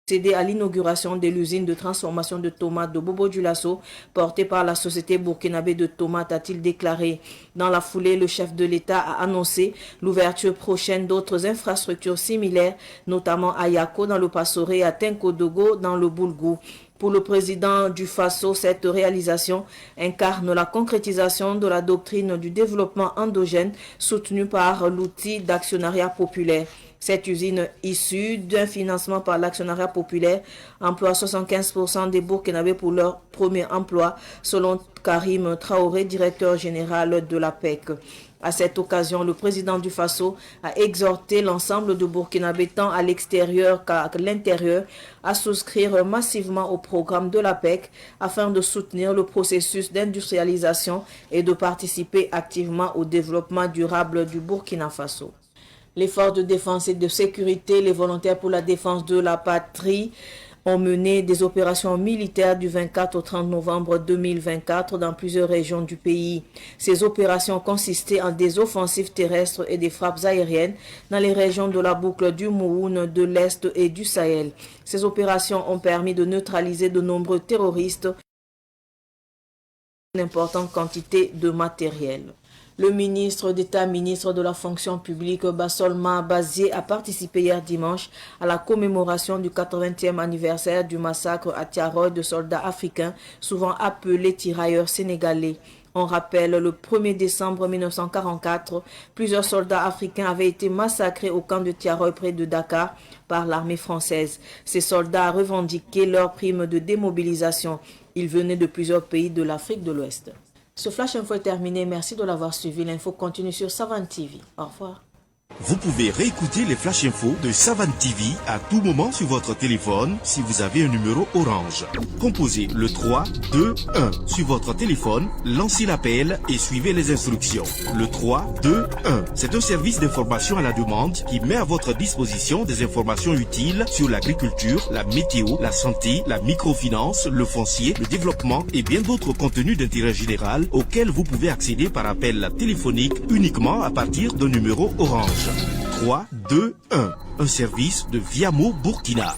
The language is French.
Procédé à l'inauguration de l'usine de transformation de tomates de Bobo Dioulasso portée par la société burkinabé de tomates, a-t-il déclaré. Dans la foulée, le chef de l'État a annoncé l'ouverture prochaine d'autres infrastructures similaires, notamment à Yako dans le Passoré et à Tenkodogo dans le Boulgou. Pour le président du Faso, cette réalisation incarne la concrétisation de la doctrine du développement endogène soutenue par l'outil d'actionnariat populaire. Cette usine issue d'un financement par l'actionnariat populaire emploie 75% des Burkinabés pour leur premier emploi, selon Karim Traoré, directeur général de la PEC. À cette occasion, le président du Faso a exhorté l'ensemble de Burkinabés tant à l'extérieur qu'à l'intérieur à souscrire massivement au programme de la PEC afin de soutenir le processus d'industrialisation et de participer activement au développement durable du Burkina Faso. Les forces de défense et de sécurité, les volontaires pour la défense de la patrie ont mené des opérations militaires du 24 au 30 novembre 2024 dans plusieurs régions du pays. Ces opérations consistaient en des offensives terrestres et des frappes aériennes dans les régions de la boucle du Mouhoun, de l'Est et du Sahel. Ces opérations ont permis de neutraliser de nombreux terroristes et une importante quantité de matériel. Le ministre d'État, ministre de la fonction publique, Bassolma Bazié, a participé hier dimanche à la commémoration du 80e anniversaire du massacre à Tiaroy de soldats africains, souvent appelés tirailleurs sénégalais. On rappelle, le 1er décembre 1944, plusieurs soldats africains avaient été massacrés au camp de Tiaroy près de Dakar par l'armée française. Ces soldats revendiquaient leur prime de démobilisation. Ils venaient de plusieurs pays de l'Afrique de l'Ouest. Ce Flash Info est terminé. Merci de l'avoir suivi. L'info continue sur Savane TV. Au revoir. Vous pouvez réécouter les Flash Info de Savane TV à tout moment sur votre téléphone si vous avez un numéro orange. Composez le 3 2 1 sur votre téléphone, lancez l'appel et suivez les instructions. Le 3 2 1, c'est un service d'information à la demande qui met à votre disposition des informations utiles sur l'agriculture, la météo, la santé, la microfinance, le foncier, le développement et bien d'autres contenus d'intérêt général auxquels vous pouvez accéder par appel téléphonique uniquement à partir d'un numéro orange. 3 2 1, un service de Viamo Burkina.